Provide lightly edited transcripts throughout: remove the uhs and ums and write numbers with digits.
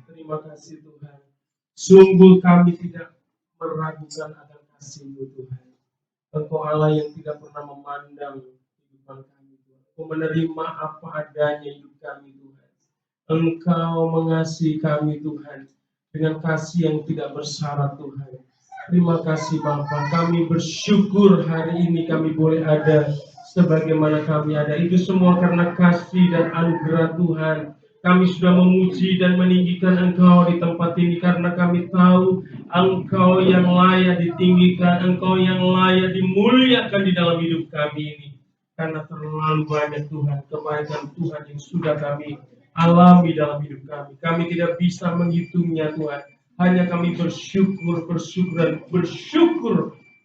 Terima kasih Tuhan. Sungguh kami tidak meragukan akan kasih-Mu Tuhan. Engkau Allah yang tidak pernah memandang kehidupan kami Tuhan. Engkau menerima apa adanya hidup kami Tuhan. Engkau mengasihi kami Tuhan dengan kasih yang tidak bersyarat Tuhan. Terima kasih Bapa. Kami bersyukur hari ini kami boleh ada sebagaimana kami ada. Itu semua karena kasih dan anugerah Tuhan. Kami sudah memuji dan meninggikan Engkau di tempat ini karena kami tahu Engkau yang layak ditinggikan, Engkau yang layak dimuliakan di dalam hidup kami ini. Karena terlalu banyak Tuhan, kebaikan Tuhan yang sudah kami alami dalam hidup kami. Kami tidak bisa menghitungnya Tuhan. Hanya kami bersyukur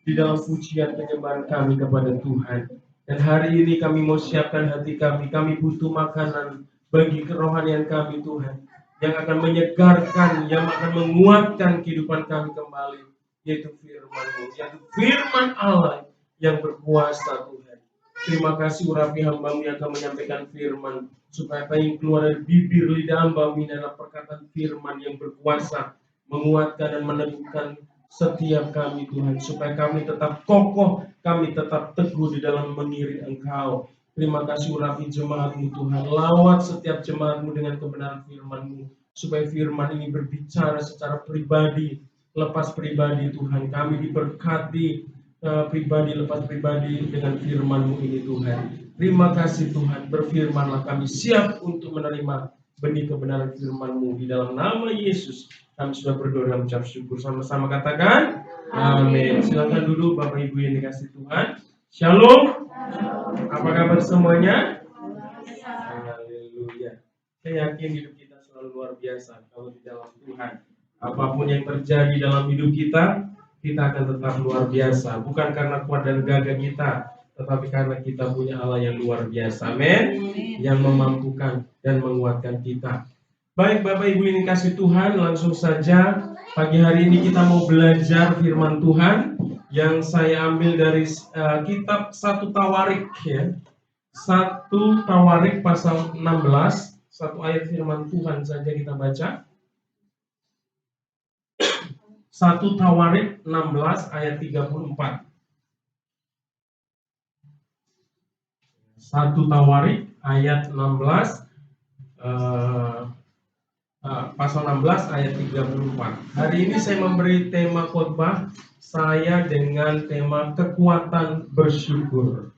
di dalam pujian penyembahan kami kepada Tuhan. Dan hari ini kami mau siapkan hati kami. Kami butuh makanan bagi kerohanian kami Tuhan. Yang akan menyegarkan, yang akan menguatkan kehidupan kami kembali. Yaitu firman-Mu, yaitu firman Allah yang berkuasa Tuhan. Terima kasih urapi hamba-Mu yang akan menyampaikan firman. Supaya apa yang keluar dari bibir lidah hamba-Mu ini adalah perkataan firman yang berkuasa. Menguatkan dan meneguhkan setiap kami Tuhan. Supaya kami tetap kokoh, kami tetap teguh di dalam mengiring Engkau. Terima kasih urapi jemaat-Mu Tuhan. Lawat setiap jemaat-Mu dengan kebenaran firman-Mu. Supaya firman ini berbicara secara pribadi, lepas pribadi Tuhan. Kami diberkati pribadi lepas pribadi dengan firman-Mu ini Tuhan. Terima kasih Tuhan. Berfirmanlah, kami siap untuk menerima benih kebenaran firman-Mu. Di dalam nama Yesus kami sudah berdoa dan mengucap syukur. Sama-sama katakan amin. Silakan duduk Bapak Ibu yang dikasih Tuhan. Shalom. Apa kabar semuanya? Haleluya. Saya yakin hidup kita selalu luar biasa kalau di dalam Tuhan. Apapun yang terjadi dalam hidup kita akan tetap luar biasa. Bukan karena kuat dan gagah kita, tetapi karena kita punya Allah yang luar biasa. Amin. Yang memampukan dan menguatkan kita. Baik Bapak Ibu yang dikasih Tuhan, langsung saja pagi hari ini kita mau belajar firman Tuhan yang saya ambil dari kitab 1 Tawarik ya. 1 Tawarik pasal 16, satu ayat firman Tuhan saja kita baca. 1 Tawarik 16 ayat 34. 1 Tawarik ayat 16 pasal 16 ayat 34. Hari ini saya memberi tema khotbah saya dengan tema kekuatan bersyukur.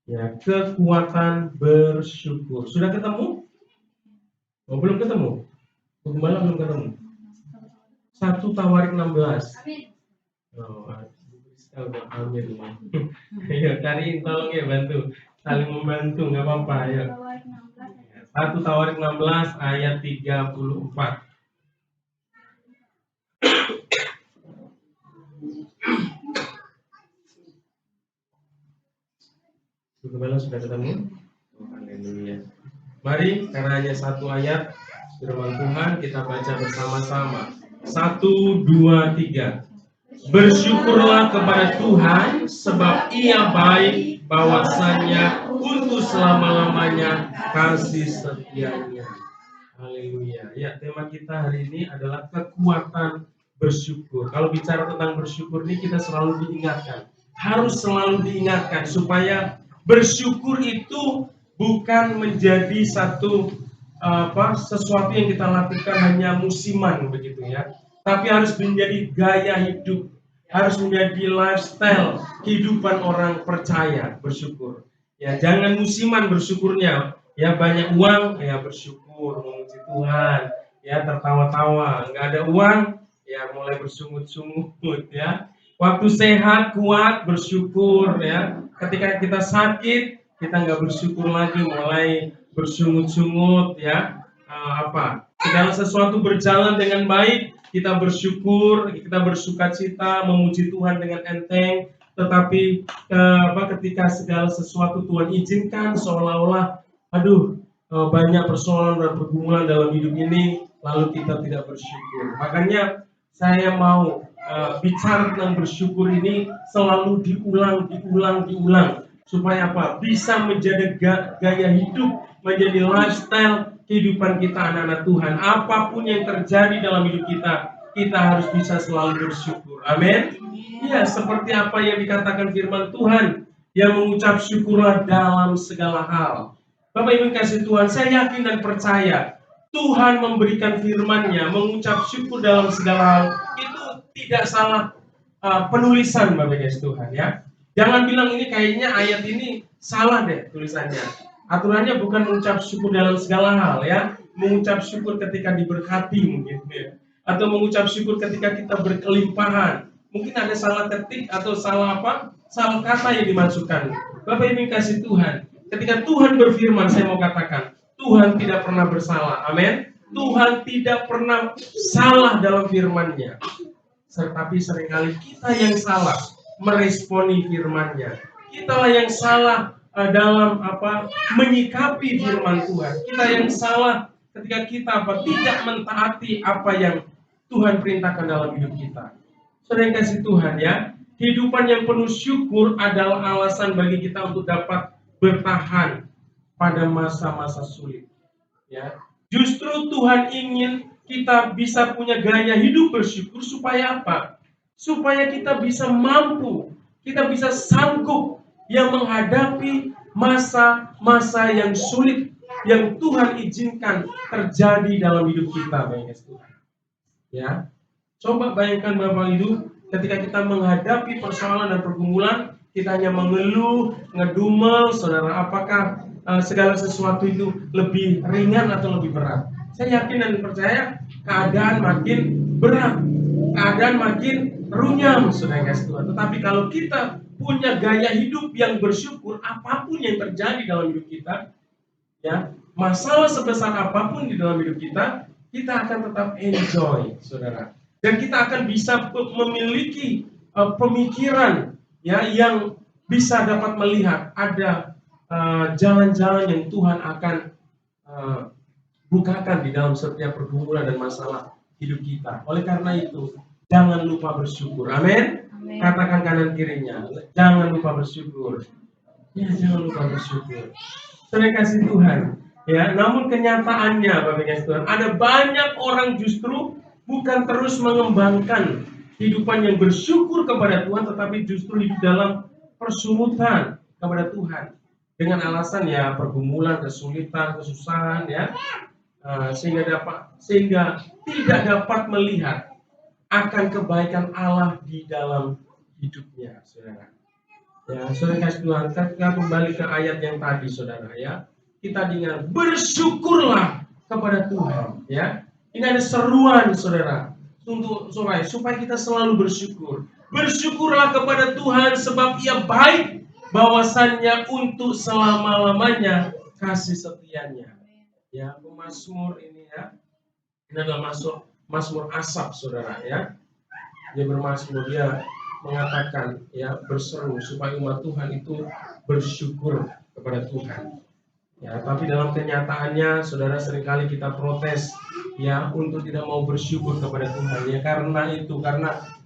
Ya, kekuatan bersyukur. Sudah ketemu? Oh, belum ketemu? Gembala belum ketemu? 1 Tawarik 16. Oh, udah amin. Ayo, cariin tolong ya, bantu. Saling membantu, nggak apa-apa. Ayo. 1 Tawarik 16 ayat 34. Gembala sudah ketemu? Oh, haleluya. Mari, karena hanya satu ayat firman Tuhan, kita baca bersama-sama. 1, 2, 3. Bersyukurlah kepada Tuhan, sebab Ia baik, bahwasanya untuk selama-lamanya kasih setianya. Haleluya. Ya, tema kita hari ini adalah kekuatan bersyukur. Kalau bicara tentang bersyukur ini kita selalu diingatkan. Harus selalu diingatkan supaya bersyukur itu bukan menjadi sesuatu yang kita lakukan hanya musiman begitu ya. Tapi harus menjadi gaya hidup, harus menjadi lifestyle kehidupan orang percaya bersyukur. Ya, jangan musiman bersyukurnya. Ya, banyak uang, ya bersyukur, memuji Tuhan. Ya, tertawa-tawa. Nggak ada uang, ya mulai bersungut-sungut ya. Waktu sehat, kuat, bersyukur ya. Ketika kita sakit, kita nggak bersyukur lagi, mulai bersungut-sungut ya. Segala sesuatu berjalan dengan baik, kita bersyukur, kita bersukacita, memuji Tuhan dengan enteng. Tetapi ketika segala sesuatu Tuhan izinkan, seolah-olah, aduh, banyak persoalan dan pergumulan dalam hidup ini, lalu kita tidak bersyukur. Makanya saya mau bicara tentang bersyukur ini selalu diulang, supaya apa? Bisa menjadi gaya hidup, menjadi lifestyle kehidupan kita anak-anak Tuhan. Apapun yang terjadi dalam hidup kita harus bisa selalu bersyukur. Amin. Ya, seperti apa yang dikatakan firman Tuhan, yang mengucap syukurlah dalam segala hal. Bapak Ibu kasih Tuhan, saya yakin dan percaya Tuhan memberikan firman-Nya, mengucap syukur dalam segala hal, itu tidak salah penulisan Bapak Ibu kasih Tuhan ya. Jangan bilang ini kayaknya ayat ini salah deh tulisannya. Aturannya bukan mengucap syukur dalam segala hal ya, mengucap syukur ketika diberkati mungkin ya. Atau mengucap syukur ketika kita berkelimpahan. Mungkin ada salah ketik atau salah apa? Salah kata yang dimasukkan. Bapak Ibu kasih Tuhan, ketika Tuhan berfirman, saya mau katakan, Tuhan tidak pernah bersalah. Amin. Tuhan tidak pernah salah dalam firman-Nya. Tetapi seringkali kita yang salah meresponi firman-Nya. Kitalah yang salah dalam menyikapi firman Tuhan. Kita yang salah ketika kita tidak mentaati apa yang Tuhan perintahkan dalam hidup kita. Saudara yang kasih Tuhan ya, kehidupan yang penuh syukur adalah alasan bagi kita untuk dapat bertahan pada masa-masa sulit. Ya, justru Tuhan ingin kita bisa punya gaya hidup bersyukur supaya apa? Supaya kita bisa mampu, kita bisa sanggup yang menghadapi masa-masa yang sulit yang Tuhan izinkan terjadi dalam hidup kita, Bapak Tuhan. Ya, coba bayangkan Bapak Ibu, ketika kita menghadapi persoalan dan pergumulan, kita hanya mengeluh, ngedumel, saudara, apakah segala sesuatu itu lebih ringan atau lebih berat? Saya yakin dan percaya keadaan makin berat, keadaan makin runyam, saudara kasih Tuhan. Tetapi kalau kita punya gaya hidup yang bersyukur, apapun yang terjadi dalam hidup kita, ya, masalah sebesar apapun di dalam hidup kita akan tetap enjoy, saudara. Dan kita akan bisa memiliki pemikiran ya yang bisa dapat melihat ada jalan-jalan yang Tuhan akan bukakan di dalam setiap pergumulan dan masalah hidup kita. Oleh karena itu, jangan lupa bersyukur. Amin. Katakan kanan kirinya, jangan lupa bersyukur. Ya, jangan lupa bersyukur. Saudara kasih Tuhan. Ya, namun kenyataannya Bapak kasih Tuhan, ada banyak orang justru bukan terus mengembangkan kehidupan yang bersyukur kepada Tuhan, tetapi justru hidup dalam persumutan kepada Tuhan dengan alasan ya pergumulan, kesulitan, kesusahan ya, sehingga tidak dapat melihat akan kebaikan Allah di dalam hidupnya, saudara. Ya, saudara kasih Tuhan, kita kembali ke ayat yang tadi, saudara ya. Kita dengar bersyukurlah kepada Tuhan, ya. Ini ada seruan, saudara, supaya kita selalu bersyukur. Bersyukurlah kepada Tuhan sebab Ia baik, bahwasannya untuk selama-lamanya kasih setianya. Ya, pemazmur ini ya. Ini adalah Mazmur Asaf, saudara ya. Dia bermazmur, dia mengatakan ya, berseru supaya umat Tuhan itu bersyukur kepada Tuhan. Ya, tapi dalam kenyataannya, saudara, seringkali kita protes ya untuk tidak mau bersyukur kepada Tuhan ya, karena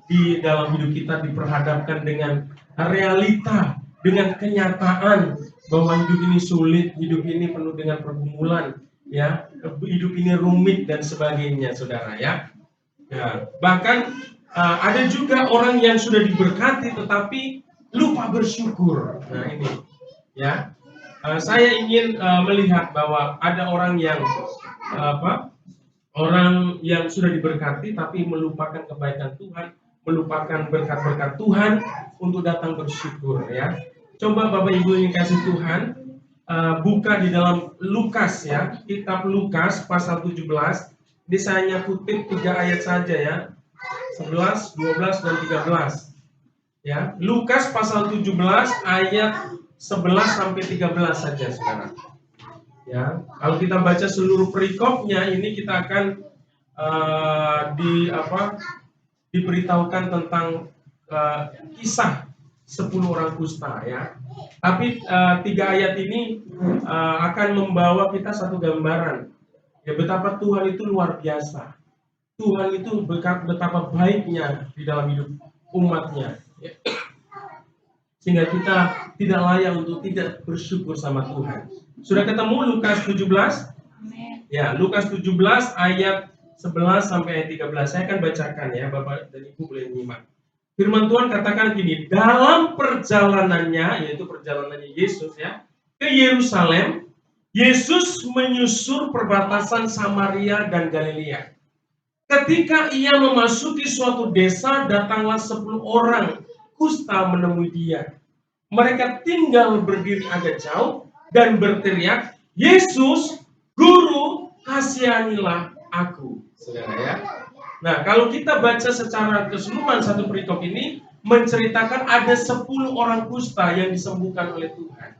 di dalam hidup kita diperhadapkan dengan realita, dengan kenyataan bahwa hidup ini sulit, hidup ini penuh dengan pergumulan ya, hidup ini rumit dan sebagainya, saudara ya. Ya, bahkan ada juga orang yang sudah diberkati tetapi lupa bersyukur. Nah ini ya, saya ingin melihat bahwa ada orang yang orang yang sudah diberkati tapi melupakan kebaikan Tuhan, melupakan berkat-berkat Tuhan untuk datang bersyukur ya. Coba Bapak Ibu yang kasih Tuhan, buka di dalam Lukas ya, kitab Lukas pasal 17. Ini saya hanya kutip 3 ayat saja ya, 11, 12, dan 13 ya. Lukas pasal 17 ayat 11 sampai 13 saja, saudara. Ya, kalau kita baca seluruh perikopnya ini kita akan diberitahukan tentang kisah 10 orang kusta ya. Tapi 3 ayat ini akan membawa kita satu gambaran ya betapa Tuhan itu luar biasa. Tuhan itu betapa baiknya di dalam hidup umatnya ya. Sehingga kita tidak layak untuk tidak bersyukur sama Tuhan. Sudah ketemu Lukas 17? Ya, Lukas 17 ayat 11 sampai ayat 13. Saya akan bacakan ya, Bapak dan Ibu boleh menyimak. Firman Tuhan katakan gini, dalam perjalanannya, yaitu perjalanannya Yesus ya, ke Yerusalem, Yesus menyusur perbatasan Samaria dan Galilea. Ketika ia memasuki suatu desa, datanglah 10 orang kusta menemui dia. Mereka tinggal berdiri agak jauh dan berteriak, Yesus, Guru, kasihanilah aku. Saudara ya. Nah, kalau kita baca secara keseluruhan satu perikop ini menceritakan ada 10 orang kusta yang disembuhkan oleh Tuhan.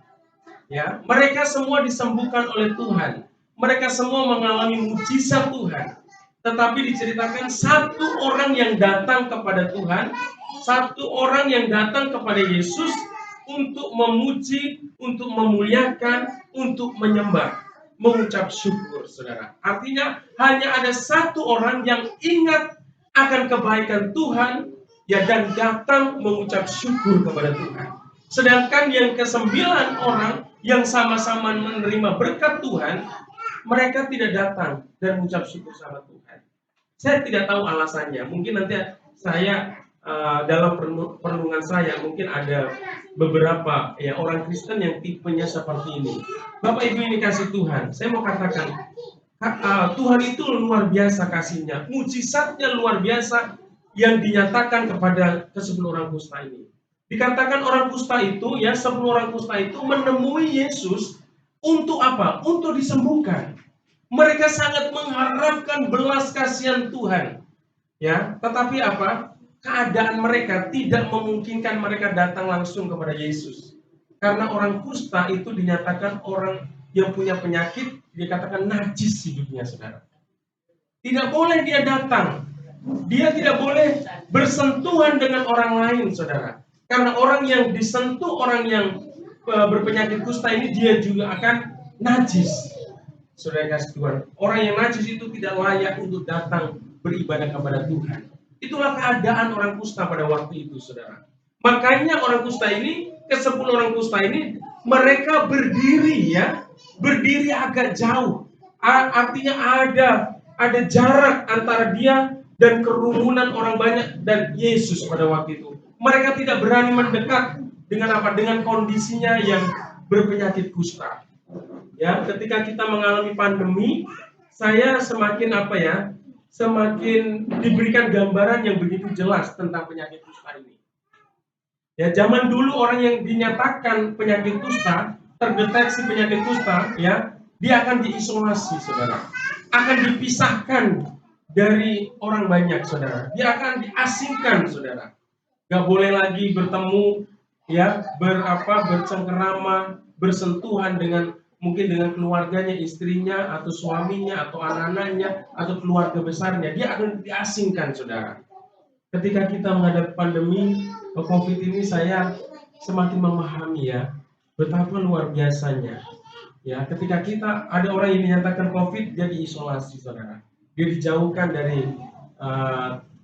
Ya, mereka semua disembuhkan oleh Tuhan. Mereka semua mengalami mujizat Tuhan. Tetapi diceritakan satu orang yang datang kepada Tuhan, satu orang yang datang kepada Yesus untuk memuji, untuk memuliakan, untuk menyembah, mengucap syukur, saudara. Artinya hanya ada satu orang yang ingat akan kebaikan Tuhan, ya, dan datang mengucap syukur kepada Tuhan. Sedangkan yang ke-9 orang yang sama-sama menerima berkat Tuhan, mereka tidak datang dan mengucap syukur sama Tuhan. Saya tidak tahu alasannya. Mungkin nanti saya dalam perenungan saya mungkin ada beberapa ya orang Kristen yang tipenya seperti ini. Bapak Ibu ini kasih Tuhan. Saya mau katakan Tuhan itu luar biasa kasihnya, mujizatnya luar biasa yang dinyatakan kepada ke-10 orang kusta ini. Dikatakan orang kusta itu ya 10 orang kusta itu menemui Yesus untuk apa? Untuk disembuhkan. Mereka sangat mengharapkan belas kasihan Tuhan. Ya, tetapi apa? Keadaan mereka tidak memungkinkan mereka datang langsung kepada Yesus. Karena orang kusta itu dinyatakan orang yang punya penyakit, dikatakan najis hidupnya, saudara. Tidak boleh dia datang. Dia tidak boleh bersentuhan dengan orang lain, saudara. Karena orang yang disentuh orang yang berpenyakit kusta ini, dia juga akan najis. Saudara kasih Tuhan, orang yang najis itu tidak layak untuk datang beribadah kepada Tuhan. Itulah keadaan orang kusta pada waktu itu, saudara. Makanya orang kusta ini, ke-10 orang kusta ini, mereka berdiri ya, berdiri agak jauh. Artinya ada jarak antara dia dan kerumunan orang banyak dan Yesus pada waktu itu. Mereka tidak berani mendekat dengan apa? Dengan kondisinya yang berpenyakit kusta. Ya, ketika kita mengalami pandemi, saya semakin semakin diberikan gambaran yang begitu jelas tentang penyakit kusta ini. Ya, zaman dulu orang yang dinyatakan penyakit kusta, terdeteksi penyakit kusta, ya, dia akan diisolasi, saudara. Akan dipisahkan dari orang banyak, saudara. Dia akan diasingkan, saudara. Gak boleh lagi bertemu, ya, bercengkerama, bersentuhan mungkin dengan keluarganya, istrinya, atau suaminya, atau anak-anaknya, atau keluarga besarnya. Dia akan diasingkan, saudara. Ketika kita menghadapi pandemi COVID ini, saya semakin memahami ya betapa luar biasanya. Ya, ketika kita ada orang yang dinyatakan COVID, dia diisolasi, saudara. Dia dijauhkan dari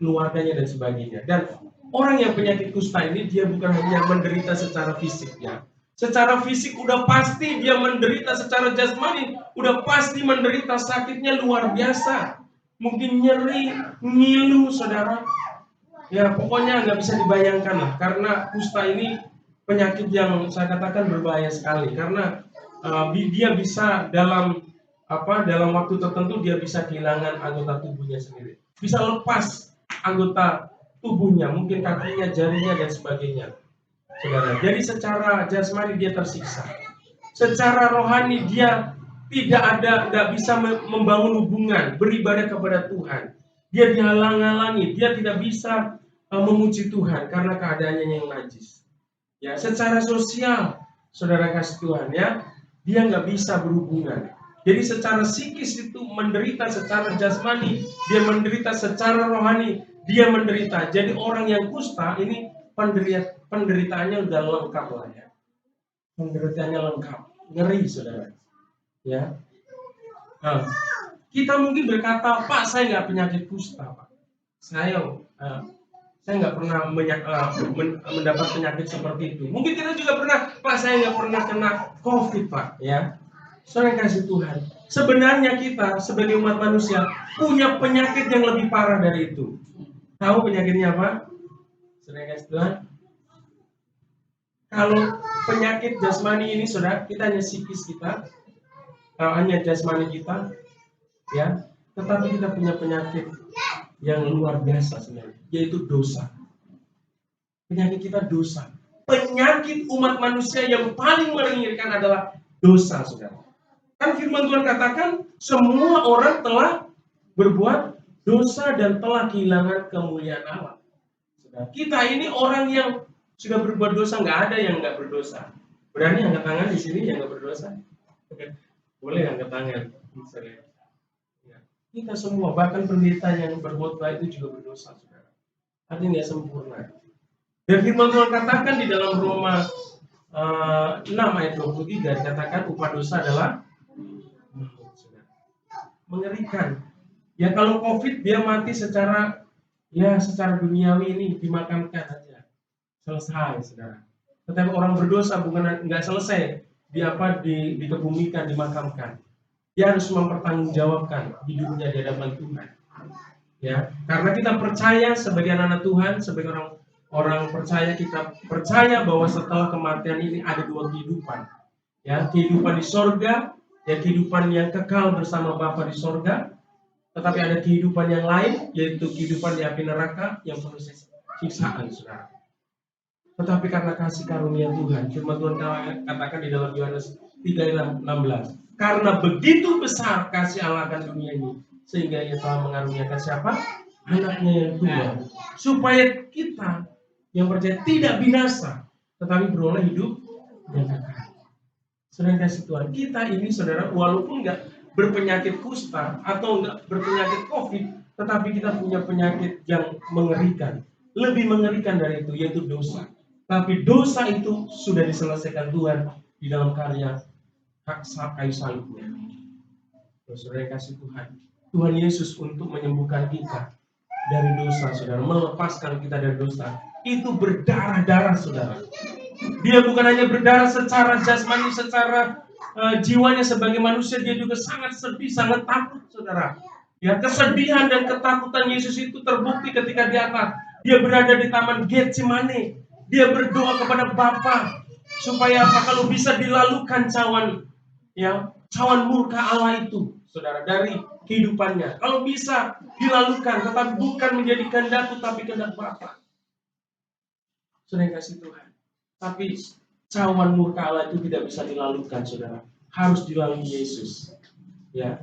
keluarganya dan sebagainya. Dan orang yang penyakit kusta ini dia bukan hanya menderita secara fisik ya. Secara fisik udah pasti dia menderita, secara jasmani udah pasti menderita, sakitnya luar biasa. Mungkin nyeri, ngilu, saudara. Ya pokoknya nggak bisa dibayangkan lah, karena kusta ini penyakit yang saya katakan berbahaya sekali. Karena dia bisa dalam waktu tertentu dia bisa kehilangan anggota tubuhnya sendiri. Bisa lepas anggota tubuhnya, mungkin kakinya, jarinya, dan sebagainya. Saudara, jadi secara jasmani dia tersiksa. Secara rohani dia nggak bisa membangun hubungan, beribadah kepada Tuhan. Dia dihalang-halangi, dia tidak bisa memuji Tuhan karena keadaannya yang najis. Ya, secara sosial, saudara kasih Tuhan ya, dia nggak bisa berhubungan. Jadi secara psikis itu menderita, secara jasmani dia menderita, secara rohani dia menderita. Jadi orang yang kusta ini penderitaannya udah lengkap lah ya. Penderitaannya lengkap, ngeri saudara. Ya, nah, kita mungkin berkata, Pak, saya nggak penyakit kusta, Pak. Saya nggak pernah mendapat penyakit seperti itu. Mungkin kita juga pernah, Pak, saya nggak pernah kena COVID, Pak. Ya, saya kasih Tuhan. Sebenarnya kita sebagai umat manusia punya penyakit yang lebih parah dari itu. Tahu penyakitnya apa? Saya kasih Tuhan. Kalau penyakit jasmani ini, saudara, kita hanya psikis kita, hanya jasmani kita, ya. Tetapi kita punya penyakit yang luar biasa sebenarnya, yaitu dosa. Penyakit kita dosa. Penyakit umat manusia yang paling mengerikan adalah dosa, saudara. Kan firman Tuhan katakan, semua orang telah berbuat dosa dan telah kehilangan kemuliaan Allah. Saudara, kita ini orang yang sudah berbuat dosa, nggak ada yang nggak berdosa. Berani angkat tangan di sini yang nggak berdosa? Boleh angkat tangan. Ya. Kita semua, bahkan pendeta yang berbuat baik itu juga berdosa, saudara. Artinya nggak sempurna. Dan firman Tuhan katakan di dalam Roma 6 ayat 23 dikatakan upah dosa adalah maut, saudara. Mengerikan. Ya kalau COVID dia mati secara duniawi ini dimakamkan aja. Selesai, saudara. Tetapi orang berdosa bukan nggak selesai dikebumikan, dimakamkan. Dia harus mempertanggungjawabkan hidupnya di hadapan Tuhan. Ya, karena kita percaya sebagai anak Tuhan, sebagai orang percaya, kita percaya bahwa setelah kematian ini ada dua kehidupan. Ya, kehidupan di sorga, ya kehidupan yang kekal bersama Bapa di sorga. Tetapi ada kehidupan yang lain, yaitu kehidupan di api neraka yang penuh siksaan, saudara. Tetapi karena kasih karunia Tuhan, firman Tuhan katakan di dalam Yohanes 3:16, karena begitu besar kasih Allah akan dunia ini, sehingga Ia telah mengaruniakan siapa? Anaknya yang tunggal, supaya kita yang percaya tidak binasa, tetapi beroleh hidup yang kekal. Saudara kasih Tuhan, kita ini saudara, walaupun nggak berpenyakit kusta atau nggak berpenyakit COVID, tetapi kita punya penyakit yang mengerikan, lebih mengerikan dari itu, yaitu dosa. Tapi dosa itu sudah diselesaikan Tuhan di dalam karya kayu salibnya. Saudara kasih Tuhan, Tuhan Yesus untuk menyembuhkan kita dari dosa, saudara, melepaskan kita dari dosa, itu berdarah-darah, saudara. Dia bukan hanya berdarah secara jasmani, secara jiwanya sebagai manusia, dia juga sangat sedih, sangat takut, saudara. Ya, kesedihan dan ketakutan Yesus itu terbukti ketika dia berada di taman Getsemani. Dia berdoa kepada Bapa supaya kalau bisa dilalukan cawan murka Allah itu, saudara, dari kehidupannya. Kalau bisa dilalukan, tetapi bukan menjadi kehendakku, tapi kehendak Bapa. Saudara kasih Tuhan. Tapi cawan murka Allah itu tidak bisa dilalukan, saudara. Harus dilalui Yesus. Ya.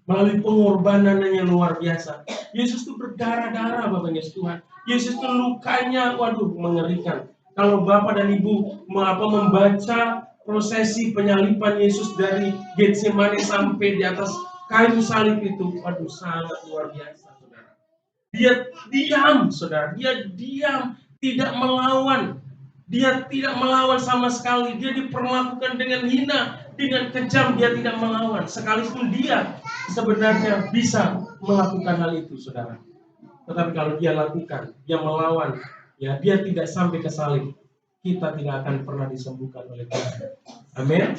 Melalui pengorbanannya yang luar biasa. Yesus itu berdarah-darah, Bapak Yesus Tuhan. Yesus itu lukanya, mengerikan. Kalau Bapak dan Ibu membaca prosesi penyaliban Yesus dari Getsemani sampai di atas kayu salib itu, sangat luar biasa, saudara. Dia diam, saudara. Dia diam, tidak melawan. Dia tidak melawan sama sekali. Dia diperlakukan dengan hina, dengan kejam. Dia tidak melawan. Sekalipun dia sebenarnya bisa melakukan hal itu, saudara. Tetapi kalau dia lakukan, dia melawan, ya dia tidak sampai ke salib, kita tidak akan pernah disembuhkan oleh Tuhan. Amin.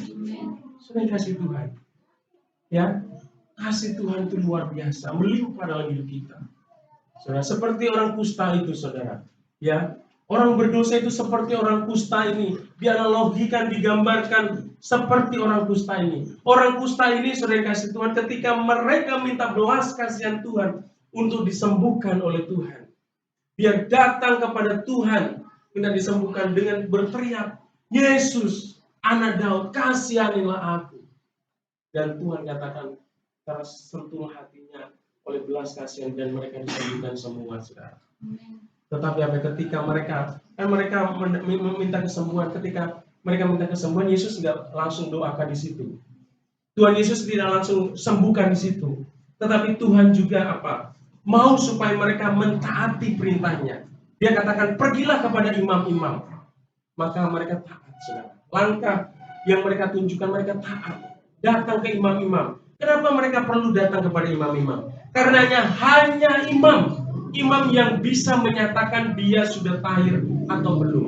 Sudah kasih Tuhan. Ya, kasih Tuhan itu luar biasa, melimpah dalam hidup kita. Saudara, seperti orang kusta itu, saudara. Ya, orang berdosa itu seperti orang kusta ini. Dianalogikan, digambarkan seperti orang kusta ini. Orang kusta ini, saudara kasih Tuhan, ketika mereka minta belas kasihan Tuhan untuk disembuhkan oleh Tuhan, dia datang kepada Tuhan, minta disembuhkan dengan berteriak, Yesus, anak Daud, kasihanilah aku. Dan Tuhan katakan, tersentuh hatinya oleh belas kasihan dan mereka disembuhkan semua, saudara. Tetapi ketika mereka meminta kesembuhan, ketika mereka minta kesembuhan, Yesus nggak langsung doakan di situ. Tuhan Yesus tidak langsung sembuhkan di situ. Tetapi Tuhan juga apa? Mau supaya mereka mentaati perintahnya. Dia katakan, pergilah kepada imam-imam. Maka mereka taat, saudara. Langkah yang mereka tunjukkan, mereka taat. Datang ke imam-imam. Kenapa mereka perlu datang kepada imam-imam? Karenanya hanya imam yang bisa menyatakan dia sudah tahir atau belum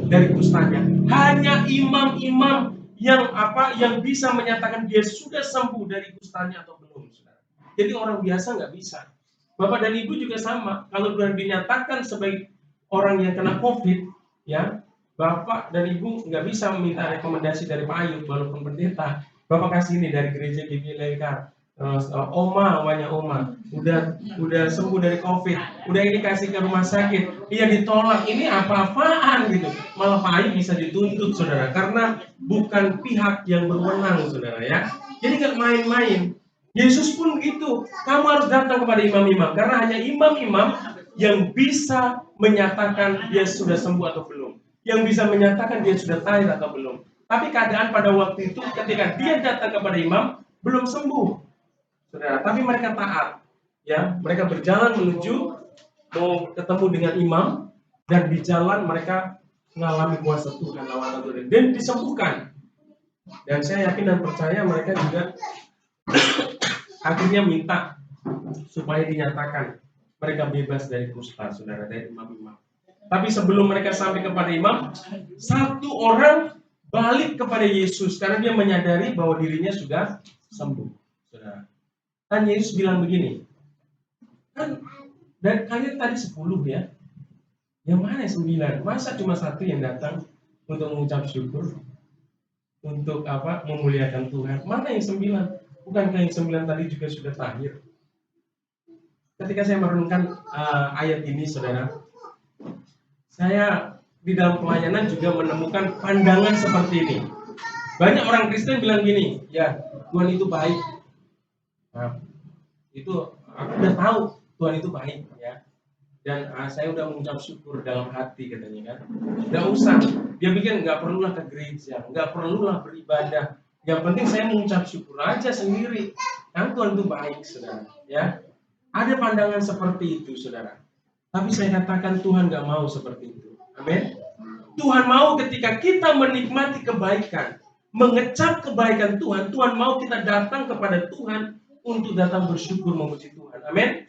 dari kustanya. Hanya imam-imam yang bisa menyatakan dia sudah sembuh dari kustanya atau belum, saudara. Jadi orang biasa nggak bisa. Bapak dan Ibu juga sama. Kalau sudah dinyatakan sebagai orang yang kena COVID, ya, Bapak dan Ibu nggak bisa meminta rekomendasi dari Pak Ayub walaupun pendeta. Bapak kasih ini dari gereja GBLK. Terus namanya Oma udah sembuh dari COVID, udah ini kasih ke rumah sakit, iya ditolak, ini apa-apaan gitu. Malah Pak Ayub bisa dituntut, saudara, karena bukan pihak yang berwenang, saudara, ya. Jadi nggak main-main. Yesus pun begitu, kamu harus datang kepada imam-imam, karena hanya imam-imam yang bisa menyatakan dia sudah sembuh atau belum, yang bisa menyatakan dia sudah tahir atau belum. Tapi keadaan pada waktu itu ketika dia datang kepada imam belum sembuh, saudara. Tapi mereka taat, ya. Mereka berjalan menuju mau ketemu dengan imam, dan di jalan mereka mengalami kuasa Tuhan dan disembuhkan. Dan saya yakin dan percaya mereka juga akhirnya minta supaya dinyatakan mereka bebas dari kusta, saudara, dari imam-imam. Tapi sebelum mereka sampai kepada imam, satu orang balik kepada Yesus karena dia menyadari bahwa dirinya sudah sembuh, saudara. Dan Yesus bilang begini, kan dan kalian tadi 10 ya, yang mana 9? Masa cuma satu yang datang untuk mengucap syukur, untuk apa? Memuliakan Tuhan. Mana yang 9? Bukankah yang 9 tadi juga sudah tahir? Ketika saya merenungkan ayat ini, saudara, saya di dalam pelayanan juga menemukan pandangan seperti ini. Banyak orang Kristen bilang gini, ya Tuhan itu baik. Nah, itu aku udah tahu Tuhan itu baik, ya. Dan saya udah mengucap syukur dalam hati, katanya, kan. Nggak usah, dia bikin nggak perlulah ke gereja, nggak perlulah beribadah. Yang penting saya mengucap syukur aja sendiri. Kan Tuhan itu baik, saudara, ya. Ada pandangan seperti itu, saudara. Tapi saya katakan Tuhan nggak mau seperti itu. Amin. Tuhan mau ketika kita menikmati kebaikan, mengecap kebaikan Tuhan, Tuhan mau kita datang kepada Tuhan untuk datang bersyukur memuji Tuhan. Amin.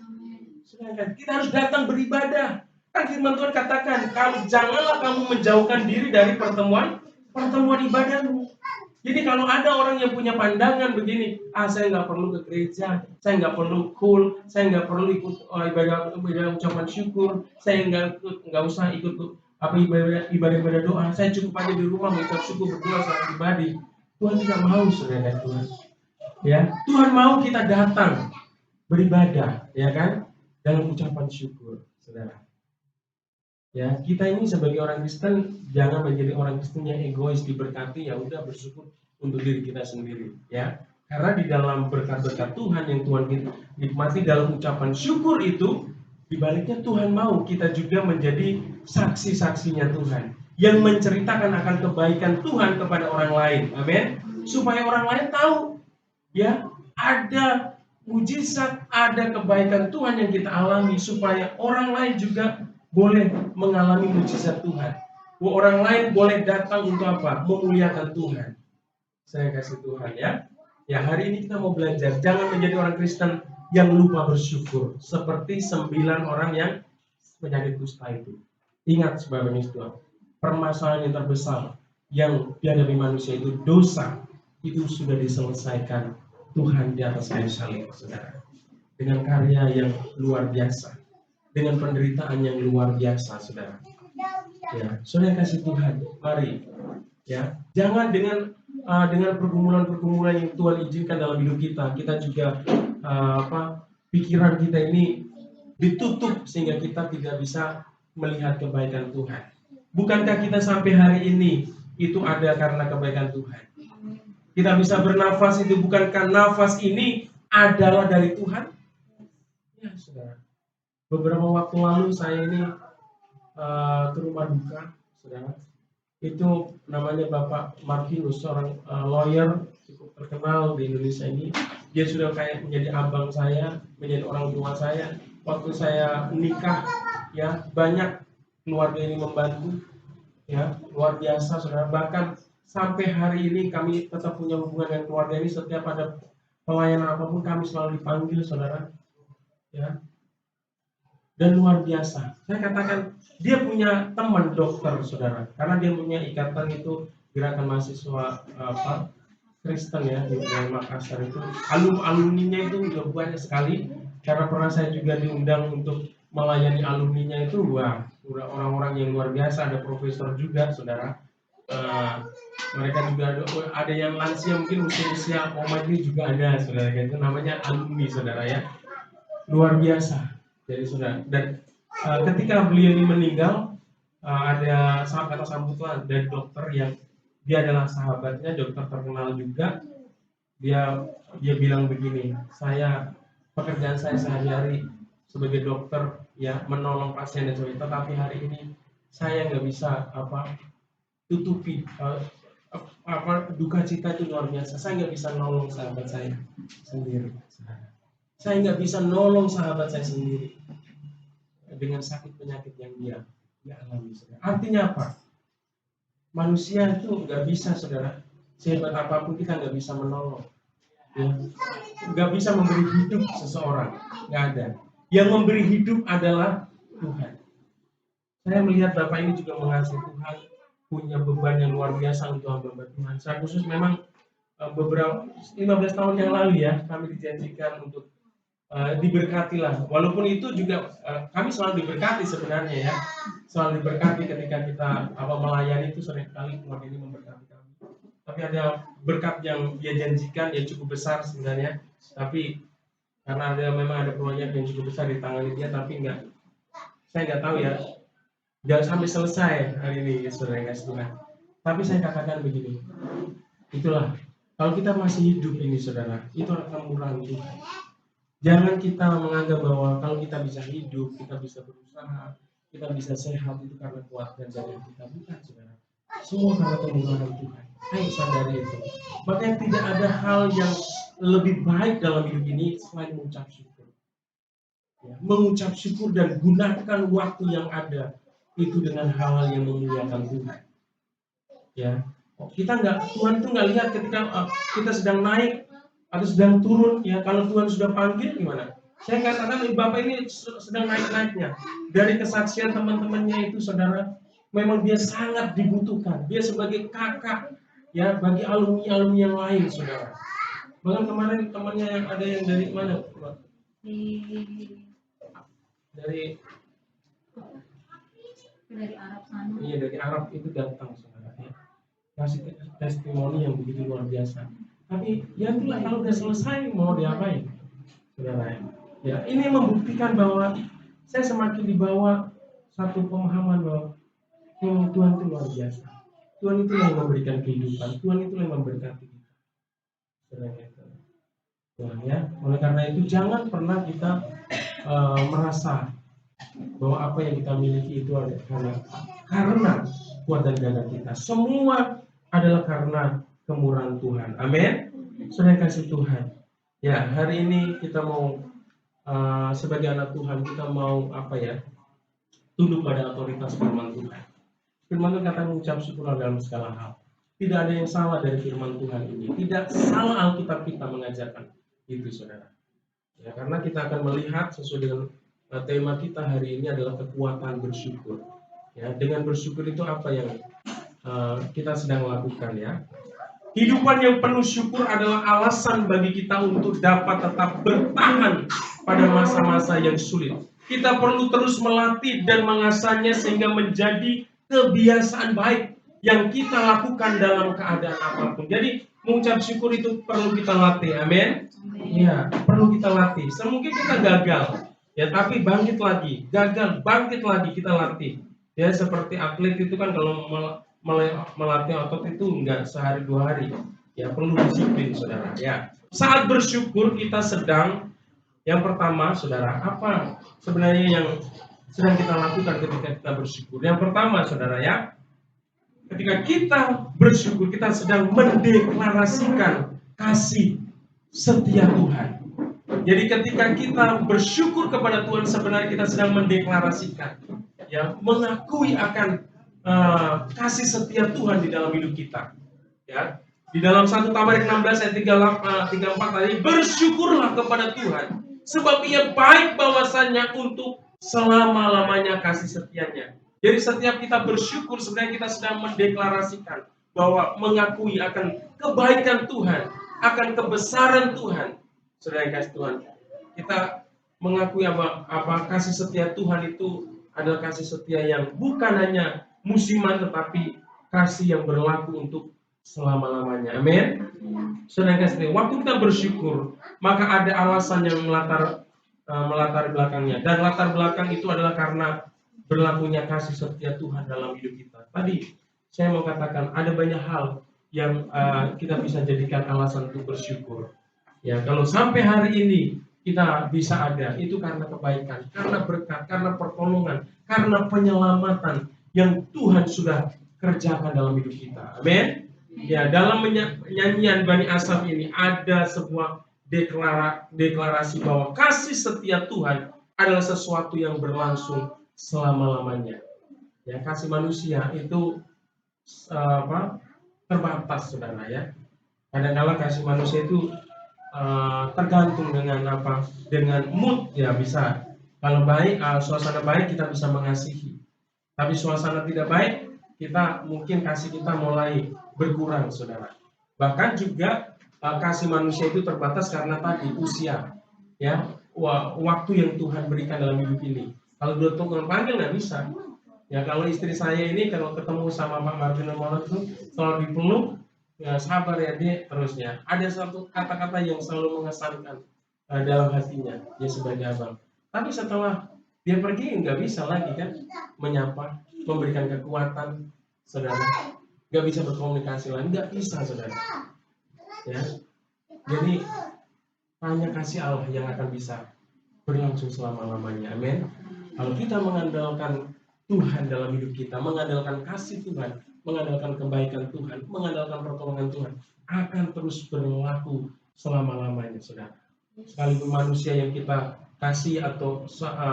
Sedangkan kita harus datang beribadah. Kan firman Tuhan katakan, kalau janganlah kamu menjauhkan diri dari pertemuan ibadahmu. Jadi kalau ada orang yang punya pandangan begini, saya nggak perlu ke gereja, saya nggak perlu cool, saya nggak perlu ikut ibadah ucapan syukur, saya nggak usah ikut ibadah doa, saya cukup aja di rumah mengucap syukur berdoa secara pribadi. Tuhan tidak mau, saudara Tuhan. Ya, Tuhan mau kita datang beribadah, ya kan, dalam ucapan syukur, saudara. Ya, kita ini sebagai orang Kristen jangan menjadi orang Kristen yang egois, diberkati ya udah bersyukur untuk diri kita sendiri, ya. Karena di dalam berkat-berkat Tuhan yang Tuhan kita nikmati dalam ucapan syukur itu, dibaliknya Tuhan mau kita juga menjadi saksi-saksinya Tuhan yang menceritakan akan kebaikan Tuhan kepada orang lain. Amin. Supaya orang lain tahu, ya, ada mujizat, ada kebaikan Tuhan yang kita alami, supaya orang lain juga boleh mengalami mujizat Tuhan. Orang lain boleh datang untuk apa? Memuliakan Tuhan. Saya kasih Tuhan, ya. Ya, hari ini kita mau belajar, jangan menjadi orang Kristen yang lupa bersyukur, seperti 9 orang yang penyakit kusta itu. Ingat sebagai Tuhan, permasalahan yang terbesar yang dihadapi manusia itu dosa, itu sudah diselesaikan Tuhan di atas kayu salib, saudara. Dengan karya yang luar biasa, dengan penderitaan yang luar biasa, saudara. Ya, saudara kasih Tuhan, mari, ya, jangan dengan pergumulan-pergumulan yang Tuhan izinkan dalam hidup kita, kita juga pikiran kita ini ditutup sehingga kita tidak bisa melihat kebaikan Tuhan. Bukankah kita sampai hari ini itu ada karena kebaikan Tuhan? Kita bisa bernafas itu bukankah nafas ini adalah dari Tuhan? Ya, saudara. Beberapa waktu lalu saya ini ke rumah duka, saudara. Itu namanya Bapak Martinus, seorang lawyer cukup terkenal di Indonesia ini. Dia sudah kayak menjadi abang saya, menjadi orang tua saya. Waktu saya nikah, ya banyak keluarga ini membantu, ya luar biasa saudara. Bahkan sampai hari ini kami tetap punya hubungan dengan keluarga ini. Setiap ada pelayanan apapun kami selalu dipanggil saudara, ya. Dan luar biasa. Saya katakan dia punya teman dokter saudara, karena dia punya ikatan itu gerakan mahasiswa Kristen ya di Makassar itu. Alumninya itu udah banyak sekali. Karena pernah saya juga diundang untuk melayani alumninya itu, wah udah orang-orang yang luar biasa. Ada profesor juga saudara. Mereka juga ada yang lansia, mungkin usia Oma ini juga ada saudara. Itu namanya alumni saudara ya. Luar biasa. Jadi saudara, dan ketika beliau ini meninggal, ada kata sambutan dari dokter yang dia adalah sahabatnya, dokter terkenal juga. Dia bilang begini, pekerjaan saya sehari-hari sebagai dokter ya menolong pasien dan sebagainya, tapi hari ini saya nggak bisa tutupi duka cita itu luar biasa. Saya nggak bisa nolong sahabat saya sendiri. Saya nggak bisa nolong sahabat saya sendiri dengan sakit penyakit yang dia alami. Saudara. Artinya apa? Manusia itu nggak bisa saudara. Sehebat apapun kita nggak bisa menolong. Ya. Nggak bisa memberi hidup seseorang. Nggak ada. Yang memberi hidup adalah Tuhan. Saya melihat Bapak ini juga mengasihi Tuhan, punya beban yang luar biasa untuk hamba Tuhan. Secara khusus memang beberapa 15 tahun yang lalu ya kami dijanjikan untuk diberkatilah. Walaupun itu juga kami selalu diberkati sebenarnya ya, selalu diberkati ketika kita melayani itu seringkali keluarga ini memberkati kami. Tapi ada berkat yang dia janjikan yang cukup besar sebenarnya. Tapi karena memang ada proyek yang cukup besar di tangan dia, tapi saya nggak tahu ya, jangan sampai selesai hari ini saudara kasih Tuhan. Tapi saya katakan begini, itulah kalau kita masih hidup ini saudara, itu adalah kemurahan Tuhan. Jangan kita menganggap bahwa kalau kita bisa hidup, kita bisa berusaha, kita bisa sehat itu karena kuat dan dari kita. Bukan saudara. Semua karena kemurahan Tuhan. Ayo sadari itu. Makanya tidak ada hal yang lebih baik dalam hidup ini selain mengucap syukur. Ya, mengucap syukur dan gunakan waktu yang ada itu dengan hal-hal yang memuliakan Tuhan. Ya, Tuhan itu nggak lihat ketika kita sedang naik atau sedang turun, ya kalau Tuhan sudah panggil gimana? Saya katakan Bapak ini sedang naik-naiknya. Dari kesaksian teman-temannya itu saudara, memang dia sangat dibutuhkan. Dia sebagai kakak ya bagi alumni-alumni yang lain saudara. Bahkan kemarin temannya yang ada yang dari mana? Dari Arab sana. Iya dari Arab itu datang saudara. Ya. Kasih testimoni yang begitu luar biasa. Tapi ya itulah kalau udah selesai mau diapain, saudara ya. Ini membuktikan bahwa saya semakin dibawa satu pemahaman bahwa Tuhan itu luar biasa. Tuhan itu yang memberikan kehidupan. Tuhan itu yang memberkati kita. Saudara Tuhan ya. Oleh karena itu jangan pernah kita merasa bahwa apa yang kita miliki itu ada karena kuat dan gagah kita. Semua adalah karena kemurahan Tuhan. Amin. Saudara kasih Tuhan. Ya, hari ini kita mau sebagai anak Tuhan kita mau tunduk pada otoritas firman Tuhan. Firman Tuhan kata mengucap syukur dalam segala hal. Tidak ada yang salah dari firman Tuhan ini. Tidak salah Alkitab kita mengajarkan itu, saudara. Ya, karena kita akan melihat sesuai dengan tema kita hari ini adalah kekuatan bersyukur. Ya, dengan bersyukur itu apa yang kita sedang lakukan ya. Kehidupan yang penuh syukur adalah alasan bagi kita untuk dapat tetap bertahan pada masa-masa yang sulit. Kita perlu terus melatih dan mengasahnya sehingga menjadi kebiasaan baik yang kita lakukan dalam keadaan apapun. Jadi mengucap syukur itu perlu kita latih, amin? Iya, perlu kita latih. Semungkin kita gagal, ya tapi bangkit lagi. Gagal, bangkit lagi, kita latih. Ya seperti atlet itu kan kalau melatih otot itu enggak sehari dua hari, ya perlu disiplin saudara. Ya saat bersyukur kita sedang yang pertama saudara apa sebenarnya yang sedang kita lakukan ketika kita bersyukur? Yang pertama saudara ya, ketika kita bersyukur kita sedang mendeklarasikan kasih setia Tuhan. Jadi ketika kita bersyukur kepada Tuhan, sebenarnya kita sedang mendeklarasikan, ya, mengakui akan kasih setia Tuhan di dalam hidup kita. Ya, di dalam 1 Tawarik 16 ayat 34 tadi, bersyukurlah kepada Tuhan, sebab Ia baik bahwasannya untuk selama-lamanya kasih setianya. Jadi setiap kita bersyukur, sebenarnya kita sedang mendeklarasikan bahwa mengakui akan kebaikan Tuhan, akan kebesaran Tuhan. Saudara kasih Tuhan, kita mengakui apa kasih setia Tuhan itu adalah kasih setia yang bukan hanya musiman, tetapi kasih yang berlaku untuk selama-lamanya. Amin. Saudara kasih, waktu kita bersyukur, maka ada alasan yang melatar belakangnya. Dan latar belakang itu adalah karena berlakunya kasih setia Tuhan dalam hidup kita. Tadi saya mau katakan ada banyak hal yang kita bisa jadikan alasan untuk bersyukur. Ya, kalau sampai hari ini kita bisa ada, itu karena kebaikan, karena berkat, karena pertolongan, karena penyelamatan yang Tuhan sudah kerjakan dalam hidup kita. Amin. Ya, dalam nyanyian Bani Asaf ini ada sebuah deklarasi bahwa kasih setia Tuhan adalah sesuatu yang berlangsung selama-lamanya. Ya, kasih manusia itu terbatas, saudara, ya. Kadang-kala kasih manusia itu tergantung dengan dengan mood, ya. Bisa kalau baik, suasana baik kita bisa mengasihi, tapi suasana tidak baik, kita mungkin kasih kita mulai berkurang, saudara. Bahkan juga kasih manusia itu terbatas karena tadi usia, ya, waktu yang Tuhan berikan dalam hidup ini. Kalau dua Tuhan panggil nggak bisa. Ya, kalau istri saya ini kalau ketemu sama Pak Martin Mono itu selalu dipeluk, ya, sabar ya Dek, terusnya. Ada satu kata-kata yang selalu mengesankan dalam hatinya, dia sebagai abang. Tapi setelah dia pergi nggak bisa lagi kan menyapa, memberikan kekuatan, saudara. Nggak bisa berkomunikasi lagi, nggak bisa, saudara. Ya, jadi hanya kasih Allah yang akan bisa berlangsung selama-lamanya. Amin. Kalau kita mengandalkan Tuhan dalam hidup kita, mengandalkan kasih Tuhan, mengandalkan kebaikan Tuhan, mengandalkan pertolongan Tuhan, akan terus berlaku selama-lamanya, saudara. Sekalipun manusia yang kita kasih atau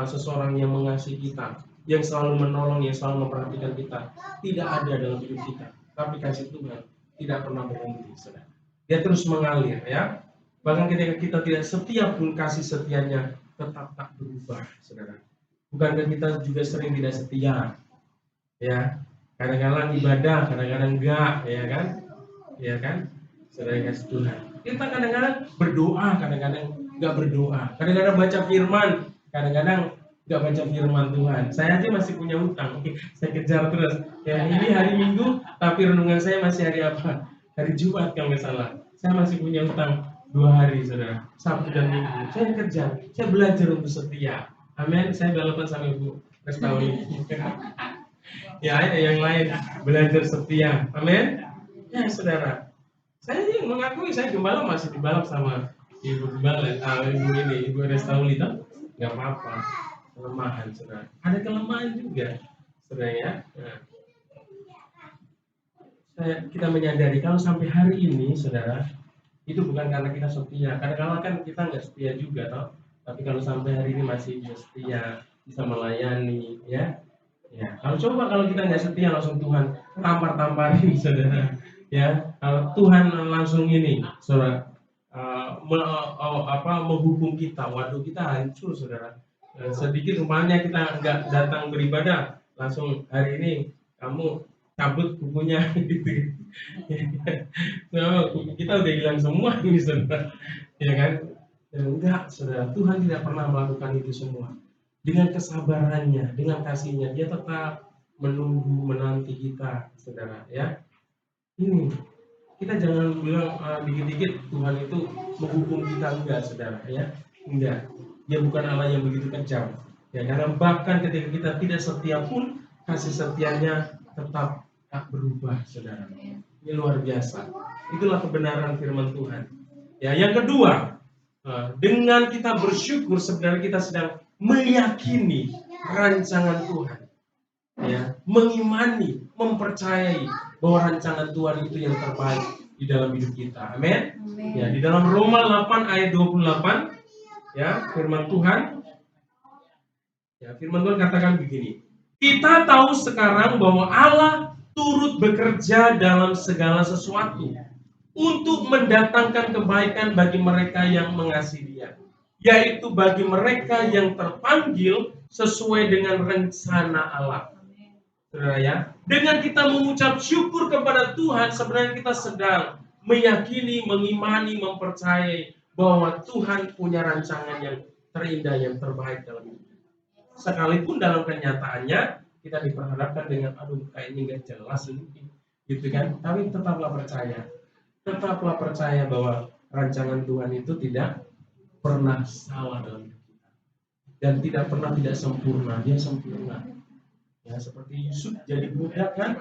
seseorang yang mengasihi kita, yang selalu menolong, yang selalu memperhatikan kita, tidak ada dalam hidup kita. Tapi kasih Tuhan tidak pernah berhenti, saudara. Dia terus mengalir, ya. Bahkan ketika kita tidak setia pun, kasih setianya tetap tak berubah, saudara. Bukankah kita juga sering tidak setia, ya? Kadang-kadang ibadah, kadang-kadang enggak, ya kan? Ya kan? Saudara kasih Tuhan. Kita kadang-kadang berdoa, kadang-kadang enggak berdoa. Kadang-kadang baca firman, kadang-kadang enggak baca firman Tuhan. Saya aja masih punya hutang, saya kejar terus. Ya, ini hari Minggu, tapi renungan saya masih hari apa? Hari Jumat kalau nggak salah. Saya masih punya hutang 2 hari, saudara. Sabtu dan Minggu. Saya kejar, saya belajar untuk setia. Amin. Saya balapan sama Ibu Restauli. Ya, yang lain belajar setia. Amin. Ya, saudara. Saya mengakui saya gembala masih dibalap sama Ibu Gembala, Ibu Restauli, toh nggak apa-apa. Kelemahan, saudara. Ada kelemahan juga, saudara, ya. Nah, kita menyadari kalau sampai hari ini, saudara, itu bukan karena kita setia. Kadang-kadang kan kita nggak setia juga, toh. Tapi kalau sampai hari ini masih bisa setia, bisa melayani, ya. Ya, kalau kita nggak setia, langsung Tuhan tampar-tamparin, saudara. Ya, kalau Tuhan langsung ini, saudara, menghukum kita, waduh, kita hancur, saudara. Sedikit umpamanya kita nggak datang beribadah, langsung hari ini kamu cabut bukunya, gitu. Nah, kita udah hilang semua ini, saudara. Ya kan? Enggak, saudara. Tuhan tidak pernah melakukan itu semua. Dengan kesabarannya, dengan kasihnya, dia tetap menunggu, menanti kita, saudara, ya. Ini kita jangan bilang dikit-dikit Tuhan itu menghukum kita, enggak, saudara, ya. Enggak. Dia bukan Allah yang begitu kejam. Ya, karena bahkan ketika kita tidak setia pun, kasih setianya tetap tak berubah, saudara. Ini luar biasa. Itulah kebenaran firman Tuhan. Ya, yang kedua, dengan kita bersyukur, sebenarnya kita sedang meyakini rancangan Tuhan, ya, mengimani, mempercayai bahwa rancangan Tuhan itu yang terbaik, di dalam hidup kita. Amin. Ya, di dalam Roma 8 ayat 28 ya, firman Tuhan. Ya, firman Tuhan katakan begini. Kita tahu sekarang bahwa Allah turut bekerja dalam segala sesuatu untuk mendatangkan kebaikan bagi mereka yang mengasihi Dia, yaitu bagi mereka yang terpanggil sesuai dengan rencana Allah. Saudara ya, dengan kita mengucap syukur kepada Tuhan, sebenarnya kita sedang meyakini, mengimani, mempercayai bahwa Tuhan punya rancangan yang terindah, yang terbaik dalam hidup kita. Sekalipun dalam kenyataannya kita diperhadapkan dengan kayaknya nggak jelas ini, gitu kan? Tapi tetaplah percaya bahwa rancangan Tuhan itu tidak pernah salah dalam hidup kita dan tidak pernah tidak sempurna. Dia sempurna. Ya, seperti Yusuf jadi budak kan,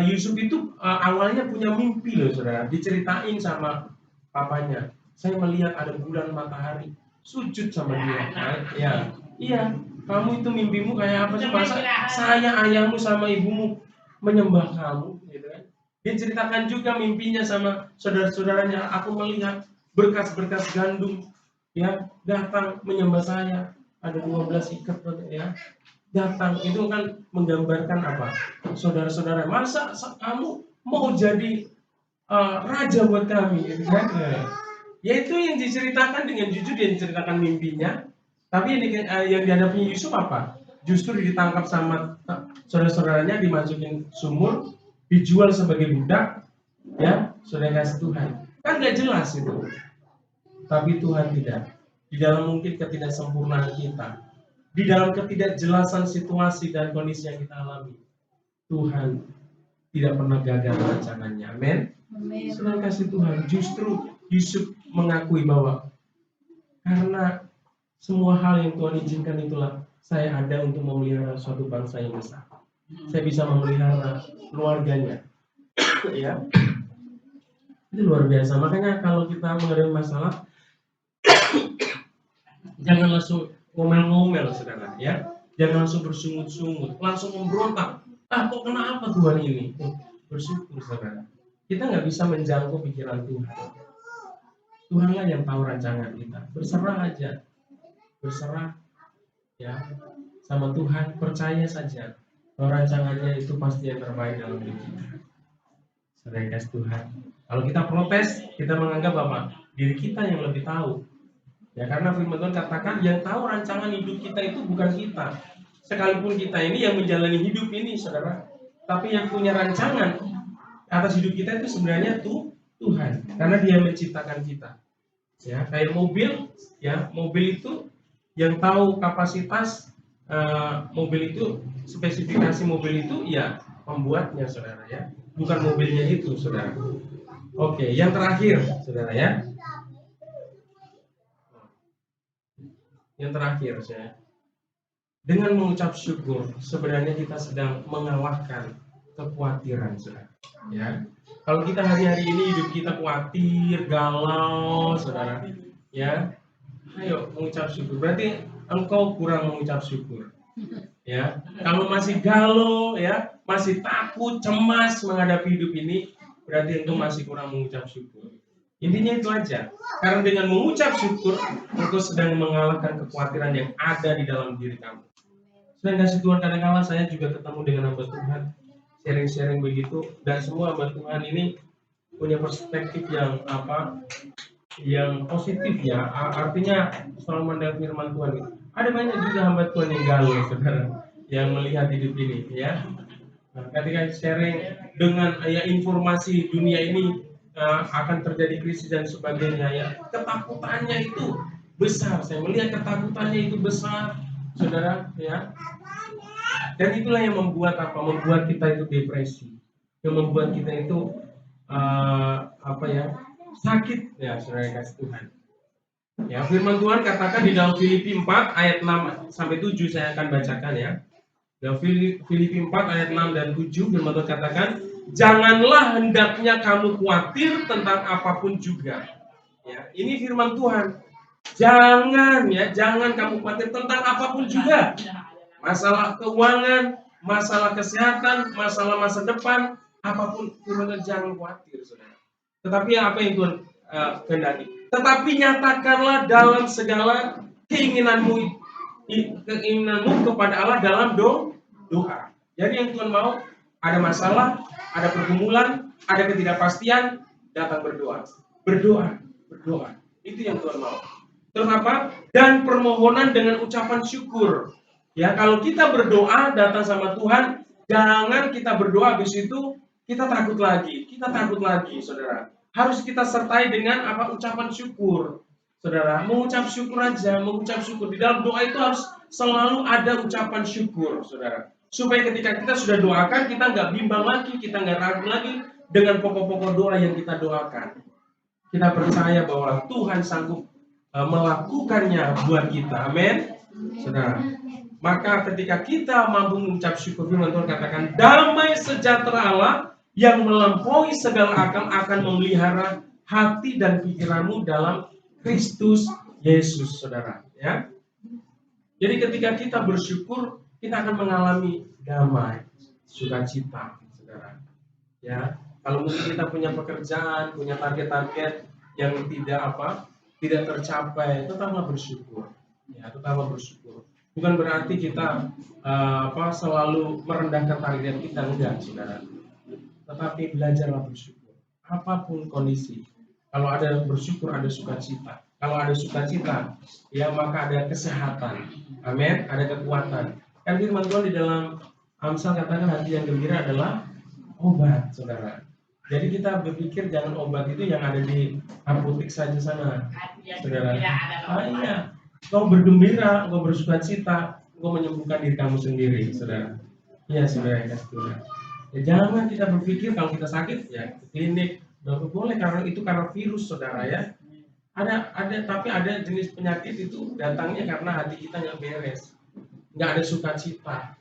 Yusuf itu awalnya punya mimpi loh saudara, diceritain sama papanya, saya melihat ada bulan matahari, sujud sama dia. Iya, kamu itu mimpimu kayak apa sih, masa saya ayahmu sama ibumu menyembah kamu, gitu kan. Dia ceritakan juga mimpinya sama saudara-saudaranya, aku melihat berkas-berkas gandum ya datang menyembah saya, ada 12 ikat ya datang. Itu kan menggambarkan apa? Saudara-saudara, masa kamu mau jadi raja buat kami, gitu kan? Ya itu yang diceritakan dengan jujur, dia diceritakan mimpinya. Tapi yang dihadapi Yusuf apa? Justru ditangkap sama saudara-saudaranya, dimasukin sumur, dijual sebagai budak, ya, saudara kasih Tuhan. Kan nggak jelas itu. Tapi Tuhan tidak. Di dalam mungkin ketidaksempurnaan kita, di dalam ketidakjelasan situasi dan kondisi yang kita alami, Tuhan tidak pernah gagal rancangannya. Amin. Saudara kasih Tuhan, justru Yusuf mengakui bahwa karena semua hal yang Tuhan izinkan itulah saya ada untuk memelihara suatu bangsa yang besar. Saya bisa memelihara keluarganya. Ya, itu luar biasa. Makanya kalau kita menghadapi masalah, jangan langsung ngomel-ngomel saudara ya, jangan langsung bersungut-sungut, langsung memberontak. Kok kenapa Tuhan ini? Bersyukur saudara, kita nggak bisa menjangkau pikiran Tuhan. Tuhanlah yang tahu rancangan kita. Berserah aja, berserah ya sama Tuhan, percaya saja bahwa rancangannya itu pasti yang terbaik dalam hidup kita. Saudara kasih Tuhan, kalau kita protes, kita menganggap apa? Diri kita yang lebih tahu. Ya, karena firman Tuhan katakan yang tahu rancangan hidup kita itu bukan kita. Sekalipun kita ini yang menjalani hidup ini, saudara, tapi yang punya rancangan atas hidup kita itu sebenarnya Tuhan, karena Dia menciptakan kita. Ya, kayak mobil, ya, mobil itu yang tahu kapasitas mobil itu, spesifikasi mobil itu, ya pembuatnya, saudara ya, bukan mobilnya itu, saudara. Oke, yang terakhir, saudara ya. Yang terakhir saya, dengan mengucap syukur sebenarnya kita sedang mengalahkan kekhawatiran, saudara. Ya, kalau kita hari-hari ini hidup kita khawatir, galau, saudara, ya, ayo mengucap syukur. Berarti engkau kurang mengucap syukur. Ya, kalau masih galau, ya, masih takut, cemas menghadapi hidup ini, berarti engkau masih kurang mengucap syukur. Intinya itu aja. Karena dengan mengucap syukur, engkau sedang mengalahkan kekhawatiran yang ada di dalam diri kamu. Sedang kasih Tuhan, kadang-kadang saya juga ketemu dengan hamba Tuhan, sharing-sharing begitu, dan semua hamba Tuhan ini punya perspektif yang yang positif ya. Artinya selalu mendengar firman Tuhan. Ada banyak juga hamba Tuhan yang galau, saudara, yang melihat hidup ini, ya. Nah, ketika sharing dengan informasi dunia ini akan terjadi krisis dan sebagainya, ya, ketakutannya itu besar. Saya melihat ketakutannya itu besar, saudara, ya. Dan itulah yang membuat membuat kita itu depresi, yang membuat kita itu sakit, ya, saudara kasih Tuhan. Ya, firman Tuhan katakan di dalam Filipi 4 ayat 6 sampai 7, saya akan bacakan ya. Dalam Filipi 4 ayat 6 dan 7, firman Tuhan katakan, janganlah hendaknya kamu khawatir tentang apapun juga. Ya, ini firman Tuhan. Jangan kamu khawatir tentang apapun juga. Masalah keuangan, masalah kesehatan, masalah masa depan, Apapun firman Tuhan, jangan khawatir, saudara. Tetapi apa yang Tuhan kehendaki? Tetapi nyatakanlah dalam segala keinginanmu kepada Allah dalam doa. Jadi yang Tuhan mau, ada masalah, ada pergumulan, ada ketidakpastian, datang berdoa. Berdoa. Itu yang Tuhan mau. Terus apa? Dan permohonan dengan ucapan syukur. Ya, kalau kita berdoa datang sama Tuhan, jangan kita berdoa habis itu kita takut lagi, saudara. Harus kita sertai dengan apa? Ucapan syukur. Saudara, mengucap syukur aja, mengucap syukur. Di dalam doa itu harus selalu ada ucapan syukur, saudara. Supaya ketika kita sudah doakan, kita nggak bimbang lagi, kita nggak ragu lagi dengan pokok-pokok doa yang kita doakan. Kita percaya bahwa Tuhan sanggup melakukannya buat kita. Amin. Saudara, maka ketika kita mampu mengucap syukur, firman Tuhan katakan, damai sejahtera Allah yang melampaui segala akal akan memelihara hati dan pikiranmu dalam Kristus Yesus, saudara. Ya. Jadi ketika kita bersyukur, kita akan mengalami damai, sukacita, saudara. Ya, kalau mungkin kita punya pekerjaan, punya target-target yang tidak tercapai, tetaplah bersyukur. Ya, tetaplah bersyukur. Bukan berarti kita selalu merendahkan target kita, enggak, saudara. Tetapi belajarlah bersyukur. Apapun kondisi, kalau ada bersyukur ada sukacita. Kalau ada sukacita, ya maka ada kesehatan. Amin. Ada kekuatan. Kan firman Tuhan di dalam Amsal katakan hati yang gembira adalah obat, saudara. Jadi kita berpikir jangan obat itu yang ada di apotek saja sana, saudara. Iya. Kau bergembira, kau bersukacita, kau menyembuhkan diri kamu sendiri, saudara. Iya, saudara yang kasih Tuhan. Ya, jangan kita berpikir kalau kita sakit ya ke klinik. Boleh karena itu karena virus, saudara ya. Tapi ada jenis penyakit itu datangnya karena hati kita nggak beres, nggak ada sukacita,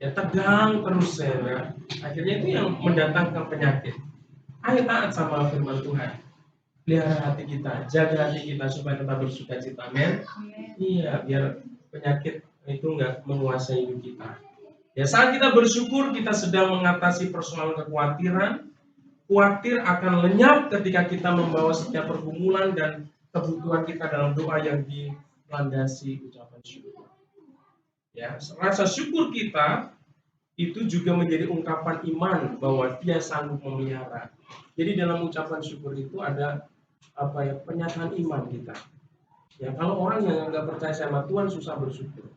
ya tegang terus ya. Akhirnya itu yang mendatangkan penyakit. Ayo taat sama firman Tuhan, pelihara hati kita, jaga hati kita supaya tetap bersukacita. Amin. Iya, biar penyakit itu nggak menguasai hidup kita. Ya, saat kita bersyukur kita sedang mengatasi persoalan kekhawatiran. Khawatir akan lenyap ketika kita membawa setiap pergumulan dan kebutuhan kita dalam doa yang dilandasi ucapan syukur. Ya, rasa syukur kita itu juga menjadi ungkapan iman bahwa Dia sanggup memelihara. Jadi dalam ucapan syukur itu ada penyataan iman kita. Ya, kalau orang yang nggak percaya sama Tuhan susah bersyukur,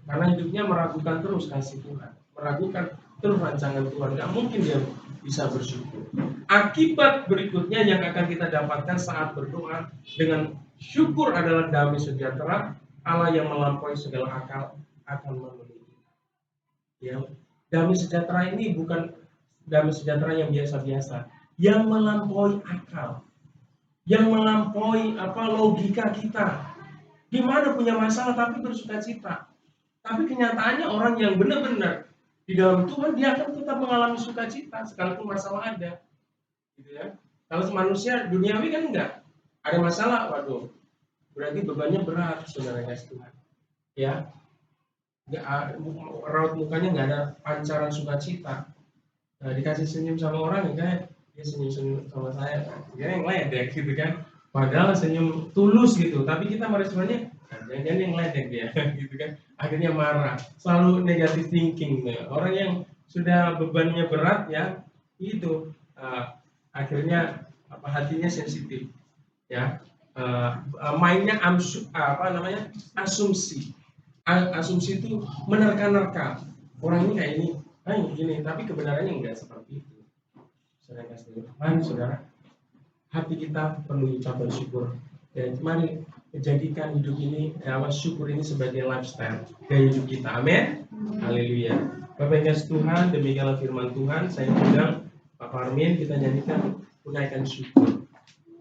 karena hidupnya meragukan terus kasih Tuhan, meragukan terus rancangan Tuhan, nggak mungkin dia bisa bersyukur. Akibat berikutnya yang akan kita dapatkan saat berdoa dengan syukur adalah damai sejahtera Allah yang melampaui segala akal akan memenuhi. Ya, damai sejahtera ini bukan damai sejahtera yang biasa-biasa, yang melampaui akal, yang melampaui logika kita. Gimana punya masalah tapi bersukacita. Tapi kenyataannya orang yang benar-benar di dalam Tuhan dia akan tetap mengalami sukacita sekalipun masalah ada, gitu ya. Kalau manusia duniawi kan enggak, ada masalah, waduh, berarti bebannya berat, saudara kasih Tuhan. Ya, raut mukanya nggak ada pancaran sukacita. Nah, dikasih senyum sama orang, kan dia senyum sama saya, dia yang ledek gitu kan. Padahal senyum tulus gitu, tapi kita meresponnya jangan yang ledek dia, gitu kan. Akhirnya marah, selalu negative thinking. Orang yang sudah bebannya berat ya, itu akhirnya hatinya sensitif, ya. Mainnya asumsi. Asumsi itu menerka-nerka. Orang ini kayak ini, begini, tapi kebenarannya enggak seperti itu. Saudara kasih, mari saudara, hati kita penuh ucapan syukur. Dan mari jadikan hidup ini, syukur ini sebagai lifestyle gaya hidup kita. Amin. Haleluya. Bapak yang kasih Tuhan, demikianlah firman Tuhan. Saya undang Pak Parmin, kita nyanyikan Tunaikan Syukur.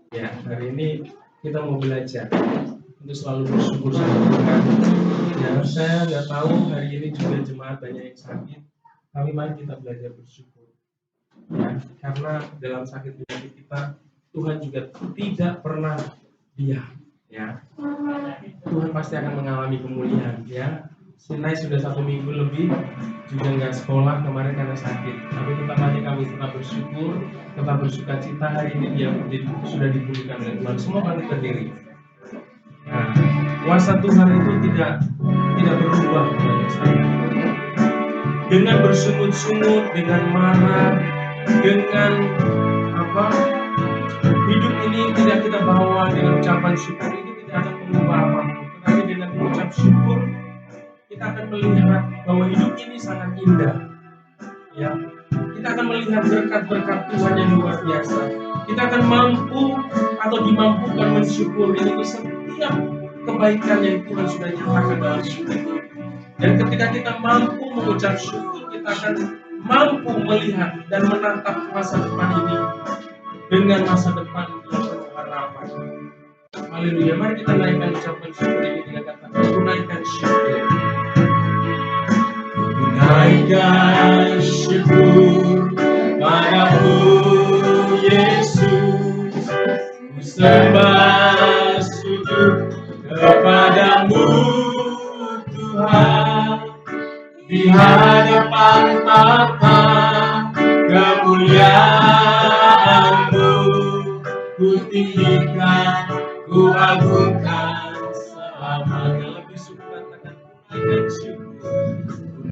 Ya, hari ini kita mau belajar untuk selalu bersyukur sama Tuhan. Ya, saya nggak tahu hari ini juga jemaat banyak yang sakit, tapi mari kita belajar bersyukur. Ya, karena dalam sakit penyakit kita, Tuhan juga tidak pernah diam. Ya, Tuhan pasti akan mengalami pemulihan. Ya, Sinai sudah 1 minggu lebih juga nggak sekolah kemarin karena sakit. Tapi tetap aja kami tetap bersyukur, tetap bersuka cita hari ini dia sudah dipulihkan oleh Tuhan. Semua kami berdiri. Nah, kuasa Tuhan itu tidak berubah kepada saya. Dengan bersungut-sungut, dengan marah, dengan hidup ini tidak kita bawa dengan ucapan syukur, itu tidak akan mengubah apapun. Tetapi dengan mengucap syukur, kita akan melihat bahwa hidup ini sangat indah. Ya, kita akan melihat berkat-berkat Tuhan yang luar biasa. Kita akan mampu atau dimampukan mensyukuri untuk setiap kebaikan yang Tuhan sudah nyatakan dalam hidup kita. Dan ketika kita mampu mengucap syukur, kita akan mampu melihat dan menatap masa depan ini dengan masa depan yang penuh harapan. Haleluya. Mari kita naikkan ucapan syukur ini dengan kata naikkan syukur. Naikkan syukur padamu Yesus, ku sembah sujud kepadamu Tuhan, di hadapan tahta kemuliaan-Mu, ku tinggikan, ku agungkan selamanya. Lebih suka katakan naikkan syukur.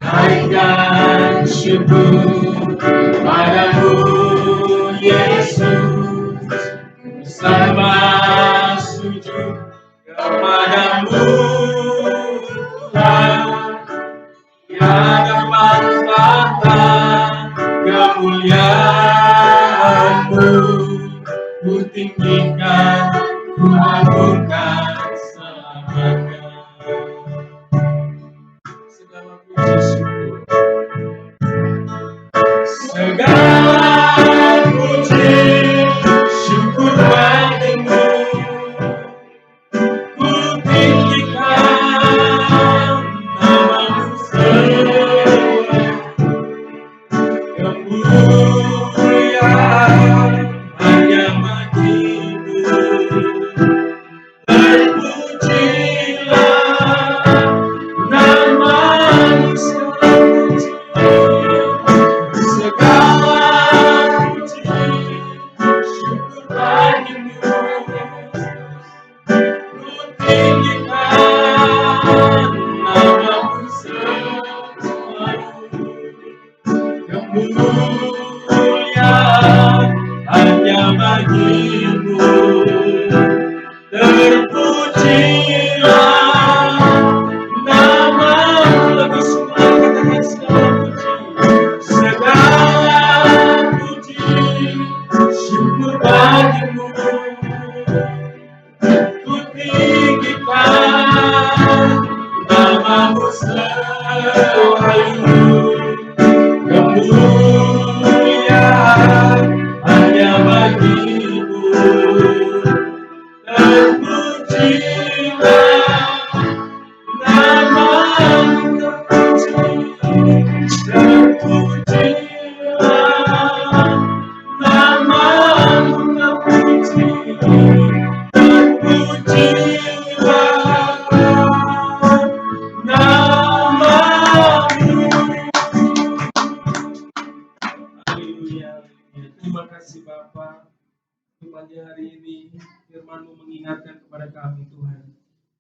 Naikkan syukur padamu Yesus, sembah sujud kepadamu Tuhan, di hadapan tahta kemuliaan-Mu, ku tinggikan, ku agungkan selamanya. Segala puji syukur bagimu, ku tinggikan namamu semua, kemuliaan hanya bagimu, terpujilah namamu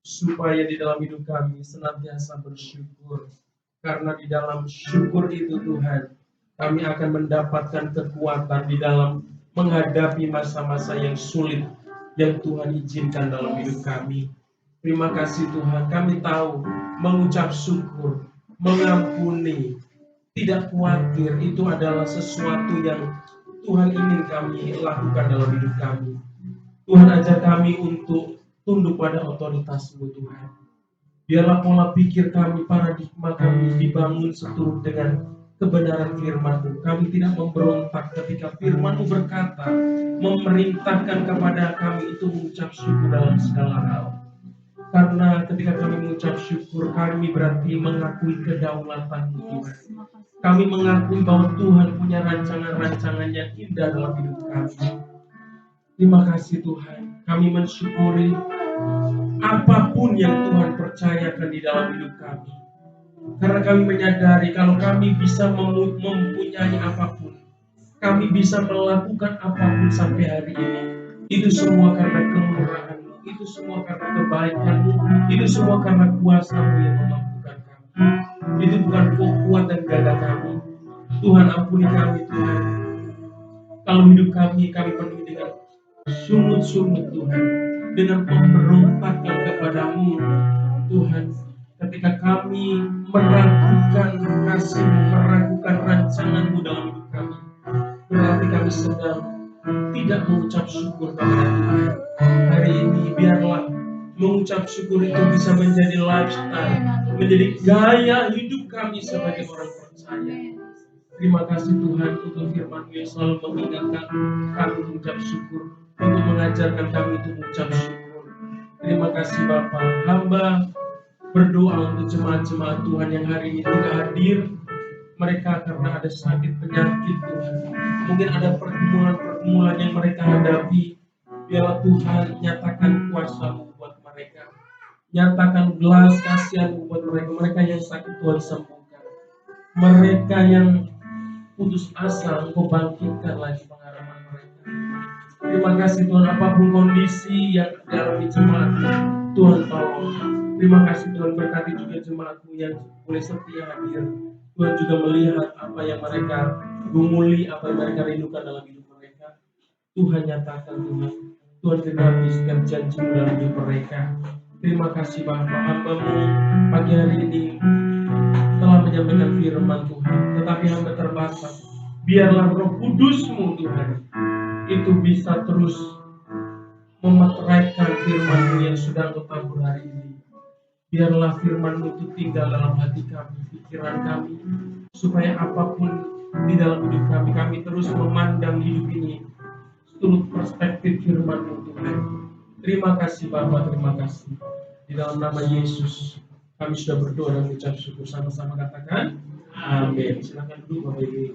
supaya di dalam hidup kami senantiasa bersyukur, karena di dalam syukur itu Tuhan kami akan mendapatkan kekuatan di dalam menghadapi masa-masa yang sulit yang Tuhan izinkan dalam hidup kami. Terima kasih Tuhan, kami tahu mengucap syukur, mengampuni, tidak khawatir itu adalah sesuatu yang Tuhan ingin kami lakukan dalam hidup kami. Tuhan ajar kami untuk tunduk pada otoritas-Mu Tuhan. Biarlah pola pikir kami, paradigma kami dibangun seturut dengan kebenaran firman-Mu. Kami tidak memberontak ketika firman-Mu berkata, memerintahkan kepada kami itu mengucap syukur dalam segala hal. Karena ketika kami mengucap syukur, kami berarti mengakui kedaulatan-Mu Tuhan. Kami mengakui bahwa Tuhan punya rancangan-rancangan yang indah dalam hidup kami. Terima kasih Tuhan, kami mensyukuri apapun yang Tuhan percayakan di dalam hidup kami. Karena kami menyadari kalau kami bisa mempunyai apapun, kami bisa melakukan apapun sampai hari ini, itu semua karena kemurahan-Mu, itu semua karena kebaikan-Mu, itu semua karena kuasa-Mu yang memampukan kami. Itu bukan kuat dan gagah kami. Tuhan, ampuni kami Tuhan. Kalau hidup kami penuhi dengan sungut-sungut Tuhan, dengan pemberontakan kepadamu Tuhan. Ketika kami meragukan kasih-Mu, meragukan rancangan-Mu dalam hidup kami, berarti kami sedang tidak mengucap syukur kepada Tuhan. Hari ini biarlah mengucap syukur itu bisa menjadi lifestyle, menjadi gaya hidup kami sebagai orang percaya. Terima kasih Tuhan untuk firman-Mu yang selalu mengingatkan kami mengucap syukur, untuk mengajarkan kami untuk mengucap syukur. Terima kasih Bapa. Hamba berdoa untuk jemaat-jemaat Tuhan yang hari ini tidak hadir. Mereka karena ada sakit penyakit Tuhan. Mungkin ada pergumulan-pergumulan yang mereka hadapi. Biarlah Tuhan nyatakan kuasa-Mu buat mereka. Nyatakan belas kasihan-Mu buat mereka. Mereka yang sakit Tuhan sembuhkan. Mereka yang putus asa, Engkau bangkitkan lagi pengharapan mereka. Terima kasih Tuhan, apapun kondisi yang dialami jemaat, Tuhan tolong. Terima kasih Tuhan, berkati juga jemaat-Mu yang boleh setia hadir. Tuhan juga melihat apa yang mereka gumuli, apa yang mereka rindukan dalam hidup mereka. Tuhan nyatakan Tuhan, Tuhan genapi setiap janji-Mu dalam hidup mereka. Terima kasih Bapa, hamba-Mu pagi hari ini telah menyampaikan firman Tuhan, tetapi hamba terbatas. Biarlah Roh Kudus-Mu Tuhan itu bisa terus memeteraikan firman-Mu yang sudah Engkau tabur hari ini. Biarlah firman-Mu itu tinggal dalam hati kami, pikiran kami, supaya apapun di dalam hidup kami, kami terus memandang hidup ini seturut perspektif firman-Mu Tuhan. Terima kasih Bapa, terima kasih. Di dalam nama Yesus kami sudah berdoa dan mengucap syukur. Sama-sama katakan amin. Silakan duduk Bapak Ibu.